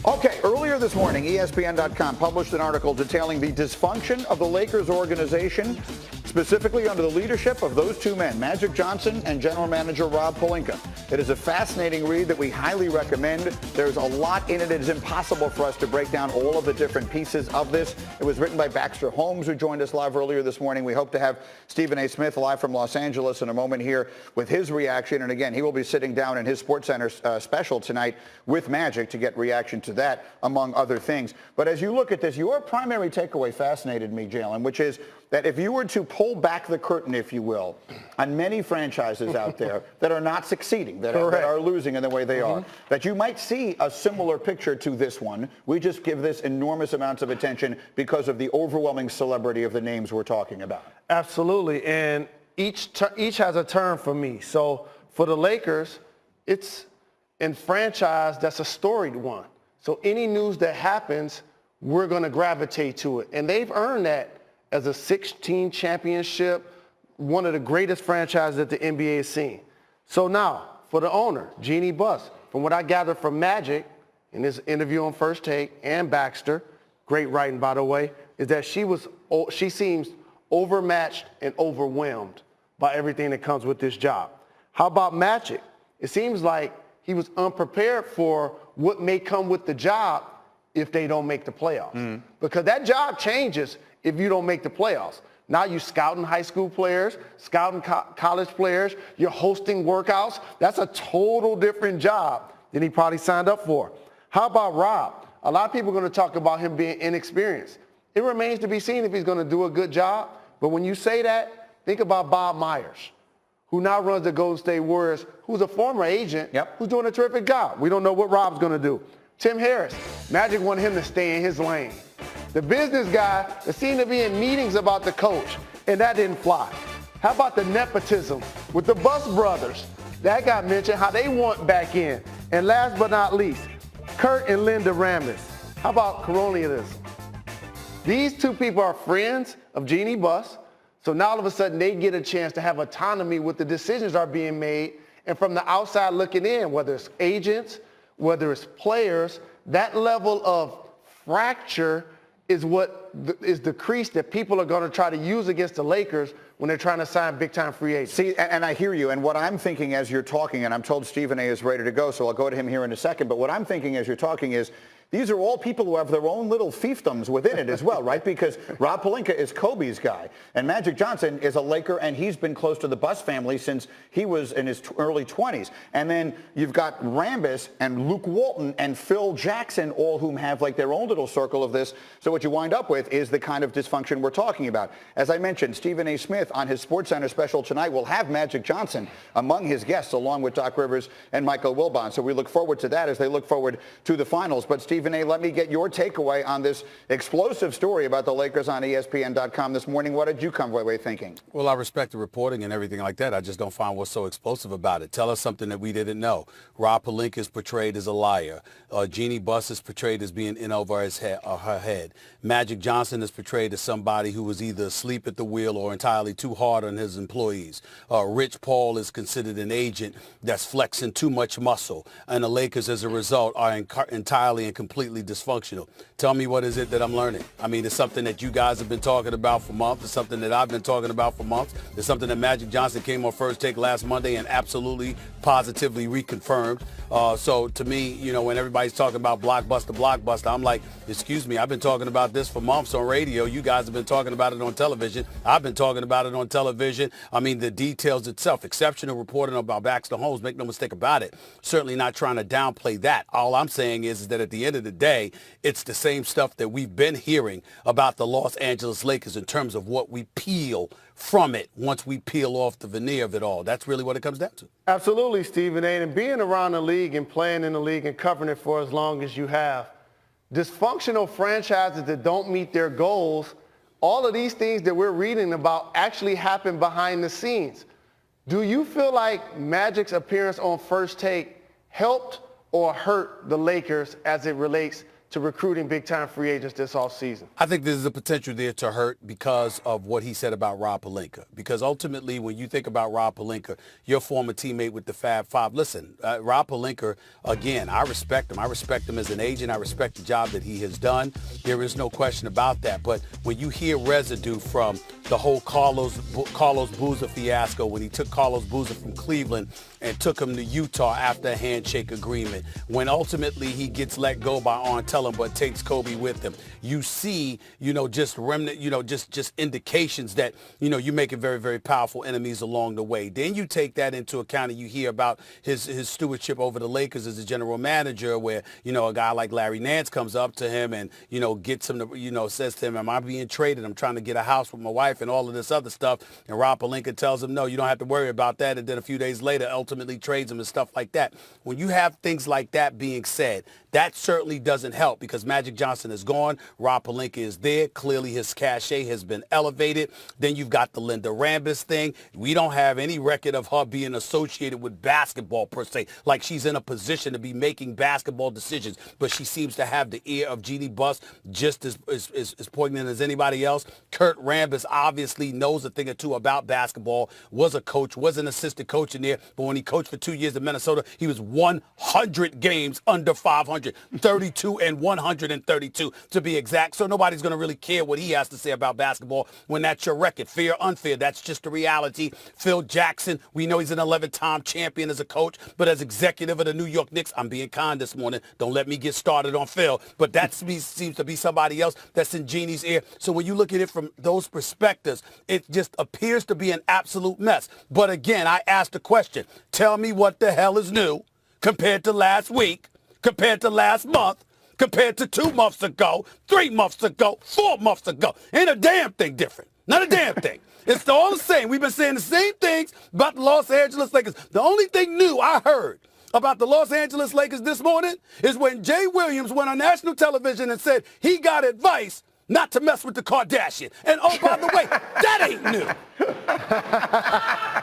Okay, earlier this morning, ESPN.com published an article detailing the dysfunction of the Lakers organization, specifically under the leadership of those two men, Magic Johnson and General Manager Rob Pelinka. It is a fascinating read that we highly recommend. There's a lot in it. It is impossible for us to break down all of the different pieces of this. It was written by Baxter Holmes, who joined us live earlier this morning. We hope to have Stephen A. Smith live from Los Angeles in a moment here with his reaction. And again, he will be sitting down in his SportsCenter special tonight with Magic to get reaction to that, among other things. But as you look at this, your primary takeaway fascinated me, Jalen, which is that if you were to pull back the curtain, if you will, on many franchises out there that are not succeeding, that are losing in the way they are, that you might see a similar picture to this one. We just give this enormous amounts of attention because of the overwhelming celebrity of the names we're talking about. Absolutely, and each has a term for me. So for the Lakers, it's in franchise that's a storied one. So any news that happens, we're going to gravitate to it. And they've earned that as a 16 championship, one of the greatest franchises that the NBA has seen. So now, for the owner, Jeanie Buss, from what I gathered from Magic in his interview on First Take and Baxter, great writing by the way, is that she seems overmatched and overwhelmed by everything that comes with this job. How about Magic? It seems like he was unprepared for what may come with the job if they don't make the playoffs. Because that job changes if you don't make the playoffs. Now you're scouting high school players, scouting college players, you're hosting workouts. That's a total different job than he probably signed up for. How about Rob? A lot of people are going to talk about him being inexperienced. It remains to be seen if he's going to do a good job. But when you say that, think about Bob Myers, who now runs the Golden State Warriors, who's a former agent, who's doing a terrific job. We don't know what Rob's going to do. Tim Harris, Magic wanted him to stay in his lane. The business guy that seemed to be in meetings about the coach, and that didn't fly. How about the nepotism with the Buss brothers? That got mentioned, how they want back in. And last but not least, Kurt and Linda Rambis. How about colonialism? These two people are friends of Jeanie Buss, so now all of a sudden they get a chance to have autonomy with the decisions that are being made, and from the outside looking in, whether it's agents, whether it's players, that level of fracture is what is the crease that people are going to try to use against the Lakers when they're trying to sign big-time free agents. See, and I hear you, and what I'm thinking as you're talking, and I'm told Stephen A. is ready to go, so I'll go to him here in a second, but what I'm thinking as you're talking is these are all people who have their own little fiefdoms within it as well, right? Because Rob Pelinka is Kobe's guy, and Magic Johnson is a Laker, and he's been close to the Buss family since he was in his early 20s. And then you've got Rambis and Luke Walton and Phil Jackson, all whom have like their own little circle of this. So what you wind up with is the kind of dysfunction we're talking about. As I mentioned, Stephen A. Smith on his SportsCenter special tonight will have Magic Johnson among his guests, along with Doc Rivers and Michael Wilbon. So we look forward to that as they look forward to the finals. But Stephen A., let me get your takeaway on this explosive story about the Lakers on ESPN.com this morning. What did you come away thinking? Well, I respect the reporting and everything like that. I just don't find what's so explosive about it. Tell us something that we didn't know. Rob Pelinka is portrayed as a liar. Jeanie Buss is portrayed as being in over his head, her head. Magic Johnson is portrayed as somebody who was either asleep at the wheel or entirely too hard on his employees. Rich Paul is considered an agent that's flexing too much muscle. And the Lakers, as a result, are entirely and completely dysfunctional. Tell me, what is it that I'm learning? I mean, it's something that you guys have been talking about for months. It's something that I've been talking about for months. It's something that Magic Johnson came on First Take last Monday and absolutely, positively reconfirmed. So to me, you know, when everybody's talking about blockbuster, I'm like, excuse me, I've been talking about this for months on radio. You guys have been talking about it on television. I've been talking about it on television. I mean, the details itself, exceptional reporting about Baxter Holmes, make no mistake about it. Certainly not trying to downplay that. All I'm saying is that at the end of the day, it's the same stuff that we've been hearing about the Los Angeles Lakers in terms of what we peel from it once we peel off the veneer of it all. That's really what it comes down to. Absolutely, Stephen A. And being around the league and playing in the league and covering it for as long as you have, dysfunctional franchises that don't meet their goals, all of these things that we're reading about actually happen behind the scenes. Do you feel like Magic's appearance on First Take helped or hurt the Lakers as it relates to recruiting big-time free agents this offseason? I think there's a potential there to hurt because of what he said about Rob Pelinka. Because ultimately, when you think about Rob Pelinka, your former teammate with the Fab Five, listen, Rob Pelinka, again, I respect him. I respect him as an agent. I respect the job that he has done. There is no question about that. But when you hear residue from the whole Carlos Boozer fiasco, when he took Carlos Boozer from Cleveland and took him to Utah after a handshake agreement, when ultimately he gets let go by Arn Tellem but takes Kobe with him, you see, just remnant, just indications that, you make it very, very powerful enemies along the way. Then you take that into account and you hear about his stewardship over the Lakers as a general manager, where, a guy like Larry Nance comes up to him and, gets him to, says to him, am I being traded? I'm trying to get a house with my wife and all of this other stuff. And Rob Pelinka tells him, no, you don't have to worry about that. And then a few days later, ultimately trades him and stuff like that. When you have things like that being said, that certainly doesn't help because Magic Johnson is gone. Rob Pelinka is there. Clearly his cachet has been elevated. Then you've got the Linda Rambis thing. We don't have any record of her being associated with basketball per se, like she's in a position to be making basketball decisions, but she seems to have the ear of Jeannie Buss just as poignant as anybody else. Kurt Rambis obviously knows a thing or two about basketball, was a coach, was an assistant coach in there, but when he coached for 2 years in Minnesota, he was 100 games under 500. 32 and 132 to be exact. So nobody's going to really care what he has to say about basketball when that's your record. Fair, unfair, that's just the reality. Phil Jackson, we know he's an 11-time champion as a coach, but as executive of the New York Knicks, I'm being kind this morning. Don't let me get started on Phil, but that seems to be somebody else that's in Jeannie's ear. So when you look at it from those perspectives, it just appears to be an absolute mess. But again, I asked the question, tell me what the hell is new compared to last week, compared to last month, compared to 2 months ago, 3 months ago, 4 months ago. Ain't a damn thing different. Not a damn thing. It's all the same. We've been saying the same things about the Los Angeles Lakers. The only thing new I heard about the Los Angeles Lakers this morning is when Jay Williams went on national television and said he got advice not to mess with the Kardashian. And oh, by the way, that ain't new.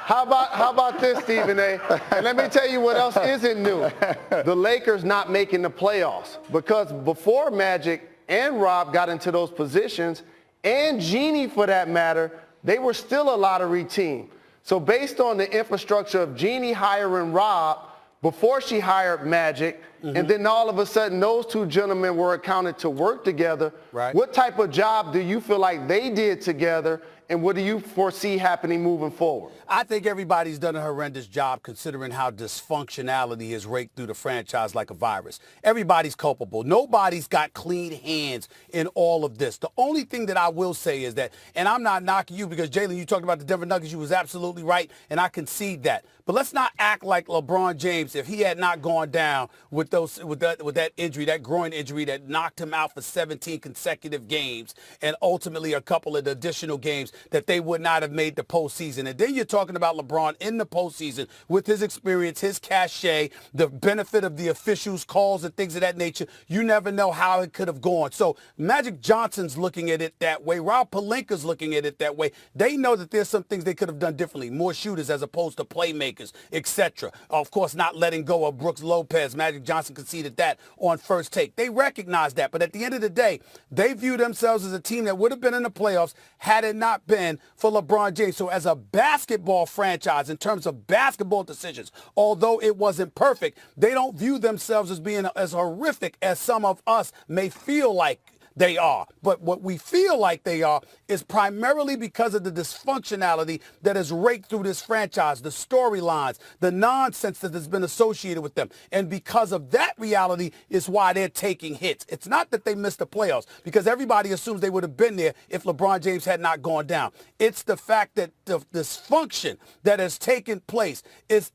How about this, Stephen A? And let me tell you what else isn't new. The Lakers not making the playoffs. Because before Magic and Rob got into those positions, and Jeannie for that matter, they were still a lottery team. So based on the infrastructure of Jeannie hiring Rob before she hired Magic, and then all of a sudden those two gentlemen were accounted to work together, right. What type of job do you feel like they did together, and what do you foresee happening moving forward? I think everybody's done a horrendous job considering how dysfunctionality has raked through the franchise like a virus. Everybody's culpable. Nobody's got clean hands in all of this. The only thing that I will say is that, and I'm not knocking you because, Jalen, you talked about the Denver Nuggets. You was absolutely right, and I concede that. But let's not act like LeBron James, if he had not gone down with that injury, that groin injury that knocked him out for 17 consecutive games and ultimately a couple of additional games, that they would not have made the postseason. And then you're talking about LeBron in the postseason with his experience, his cachet, the benefit of the officials' calls and things of that nature. You never know how it could have gone. So Magic Johnson's looking at it that way. Rob Pelinka's looking at it that way. They know that there's some things they could have done differently, more shooters as opposed to playmakers, etc. Of course, not letting go of Brooks Lopez. Magic Johnson conceded that on First Take. They recognize that. But at the end of the day, they view themselves as a team that would have been in the playoffs had it not been for LeBron James. So as a basketball franchise, in terms of basketball decisions, although it wasn't perfect, they don't view themselves as being as horrific as some of us may feel like they are. But what we feel like they are is primarily because of the dysfunctionality that has raked through this franchise, the storylines, the nonsense that has been associated with them. And because of that reality is why they're taking hits. It's not that they missed the playoffs, because everybody assumes they would have been there if LeBron James had not gone down. It's the fact that the dysfunction that has taken place is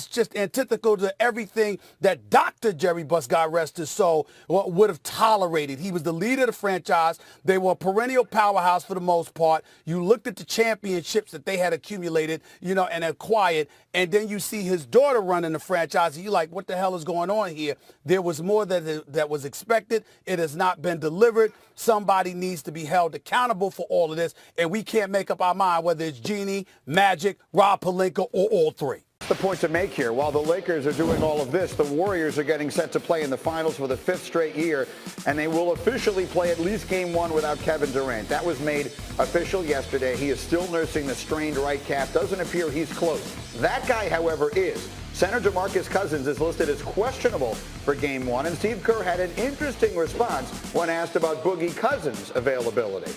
just antithetical to everything that Dr. Jerry Buss, God rest his soul, would have tolerated. He was the leader of the franchise. They were a perennial powerhouse for the most part. You looked at the championships that they had accumulated, and acquired, and then you see his daughter running the franchise, and you're like, what the hell is going on here? There was more that was expected. It has not been delivered. Somebody needs to be held accountable for all of this, and we can't make up our mind whether it's Jeannie, Magic, Rob Pelinka, or all three. the point to make here. While the Lakers are doing all of this, the Warriors are getting set to play in the finals for the 5th straight year, and they will officially play at least game 1 without Kevin Durant. That was made official yesterday. He is still nursing the strained right calf. Doesn't appear he's close. That guy, however, is. Center DeMarcus Cousins is listed as questionable for game 1, and Steve Kerr had an interesting response when asked about Boogie Cousins' availability.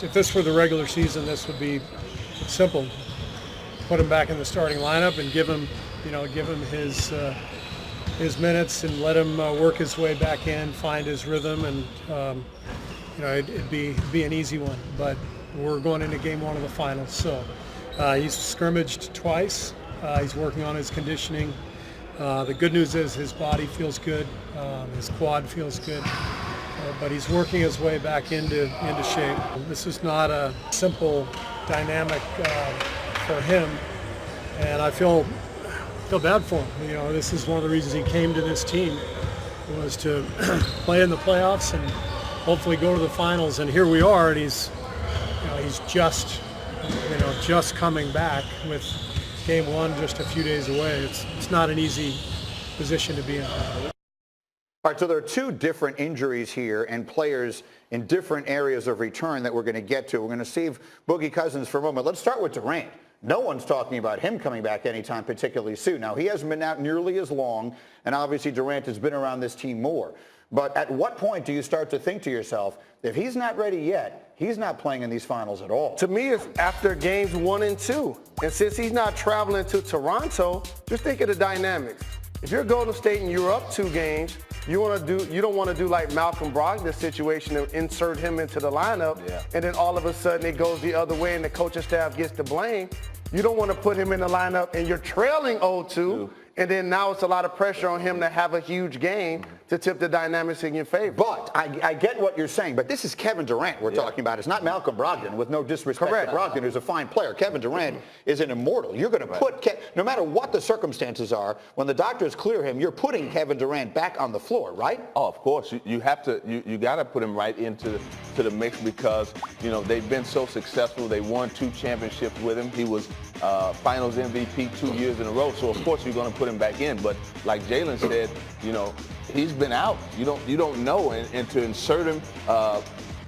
If this were the regular season, this would be simple. Put him back in the starting lineup and give him his minutes and let him work his way back in, find his rhythm, and it'd be an easy one. But we're going into game 1 of the finals, so he's scrimmaged twice. He's working on his conditioning. The good news is his body feels good, his quad feels good, but he's working his way back into shape. This is not a simple dynamic for him, and I feel bad for him. This is one of the reasons he came to this team, was to play in the playoffs and hopefully go to the finals. And here we are, and he's just coming back with game 1 just a few days away. It's not an easy position to be in. All right, so there are 2 different injuries here and players in different areas of return that we're going to get to. We're going to save Boogie Cousins for a moment. Let's start with Durant. No one's talking about him coming back anytime particularly soon. Now, he hasn't been out nearly as long, and obviously Durant has been around this team more. But at what point do you start to think to yourself, if he's not ready yet, he's not playing in these finals at all? To me, it's after games 1 and 2. And since he's not traveling to Toronto, just think of the dynamics. If you're Golden State and you're up 2 games, you don't want to do like Malcolm Brogdon's situation and insert him into the lineup, and then all of a sudden it goes the other way and the coaching staff gets the blame. You don't want to put him in the lineup and you're trailing 0-2, and then now it's a lot of pressure on him to have a huge game to tip the dynamics in your favor. But I get what you're saying, but this is Kevin Durant we're talking about. It's not Malcolm Brogdon, with no disrespect to Brogdon, who's a fine player. Kevin Durant is an immortal. You're going to put, no matter what the circumstances are, when the doctors clear him, you're putting Kevin Durant back on the floor, right? Oh, of course. You have to. You got to put him right into the mix because they've been so successful. They won 2 championships with him. He was Finals MVP 2 years in a row. So of course you're going to put him back in. But like Jalen said, he's been out. You don't know, and to insert him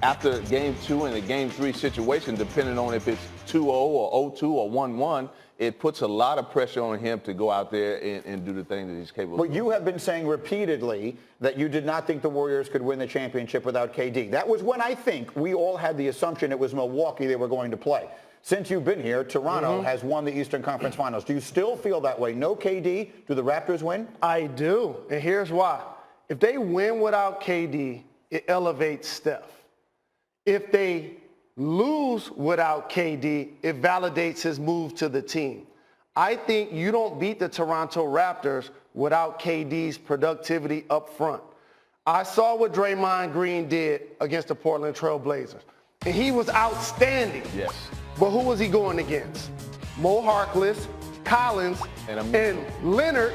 after game 2 in a game 3 situation, depending on if it's 2-0 or 0-2 or 1-1, it puts a lot of pressure on him to go out there and do the thing that he's capable of. But you have been saying repeatedly that you did not think the Warriors could win the championship without KD. That was when I think we all had the assumption it was Milwaukee they were going to play. Since you've been here, Toronto has won the Eastern Conference Finals. Do you still feel that way? No KD, do the Raptors win? I do, and here's why. If they win without KD, it elevates Steph. If they lose without KD, it validates his move to the team. I think you don't beat the Toronto Raptors without KD's productivity up front. I saw what Draymond Green did against the Portland Trail Blazers, and he was outstanding. Yes. But who was he going against? Mo Harkless, Collins, and Leonard,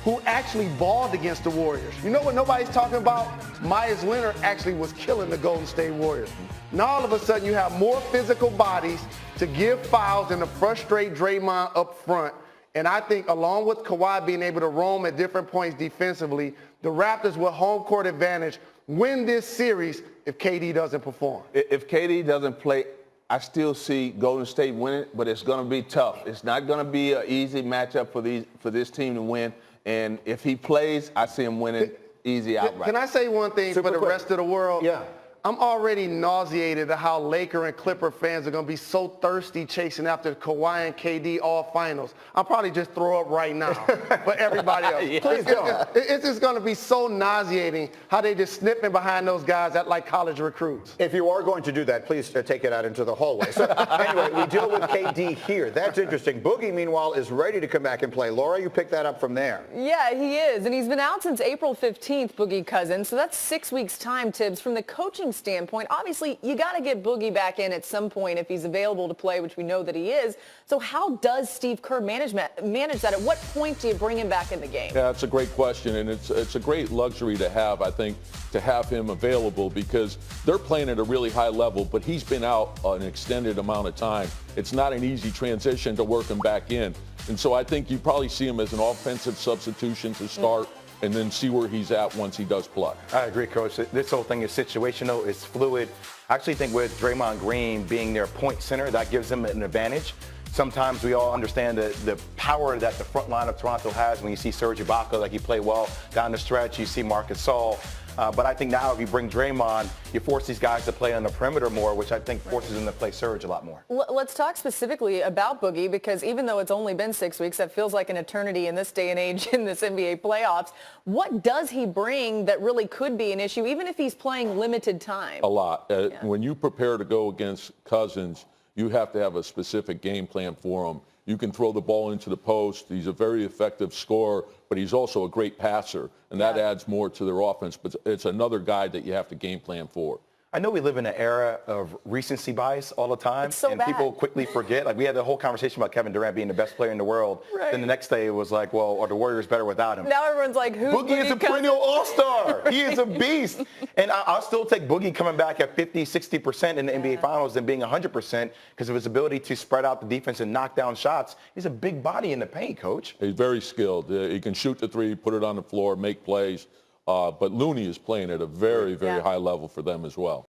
who actually balled against the Warriors. You know what nobody's talking about? Myers Leonard actually was killing the Golden State Warriors. Now all of a sudden you have more physical bodies to give fouls and to frustrate Draymond up front. And I think along with Kawhi being able to roam at different points defensively, the Raptors with home court advantage win this series if KD doesn't perform. If KD doesn't play, I still see Golden State winning, but it's going to be tough. It's not going to be an easy matchup for this team to win. And if he plays, I see him winning easy outright. Can I say one thing for the rest of the world? Yeah. I'm already nauseated at how Laker and Clipper fans are going to be so thirsty chasing after Kawhi and KD all finals. I'll probably just throw up right now for everybody else. Please don't. It's just going to be so nauseating how they just sniffing behind those guys at like college recruits. If you are going to do that, please take it out into the hallway. So anyway, we deal with KD here. That's interesting. Boogie, meanwhile, is ready to come back and play. Laura, you pick that up from there. Yeah, he is. And he's been out since April 15th, Boogie Cousins. So that's 6 weeks' time, Tibbs. From the coaching standpoint, obviously, you got to get Boogie back in at some point if he's available to play, which we know that he is. So how does Steve Kerr manage that? At what point do you bring him back in the game? Yeah, it's a great question, and it's a great luxury to have, I think, to have him available because they're playing at a really high level, but he's been out an extended amount of time. It's not an easy transition to work him back in. And so I think you probably see him as an offensive substitution to start and then see where he's at once he does play. I agree, Coach. This whole thing is situational. It's fluid. I actually think with Draymond Green being their point center, that gives them an advantage. Sometimes we all understand the power that the front line of Toronto has when you see Serge Ibaka, like he played well down the stretch. You see Marcus Gasol. But I think now if you bring Draymond, you force these guys to play on the perimeter more, which I think forces them to play Serge a lot more. Let's talk specifically about Boogie, because even though it's only been 6 weeks, that feels like an eternity in this day and age in this NBA playoffs. What does he bring that really could be an issue, even if he's playing limited time? A lot. When you prepare to go against Cousins, you have to have a specific game plan for him. You can throw the ball into the post. He's a very effective scorer, but he's also a great passer, and that adds more to their offense. But it's another guy that you have to game plan for. I know we live in an era of recency bias all the time, It's so and bad. people quickly forget. Like we had the whole conversation about Kevin Durant being the best player in the world. Right. Then the next day it was like, well, are the Warriors better without him? Now everyone's like, who's Boogie is a Cousins? perennial all-star. He is a beast. And I'll still take Boogie coming back at 50, 60% in the NBA Finals than being 100% because of his ability to spread out the defense and knock down shots. He's a big body in the paint, Coach. He's very skilled. He can shoot the three, put it on the floor, make plays. But Looney is playing at a very, very high level for them as well.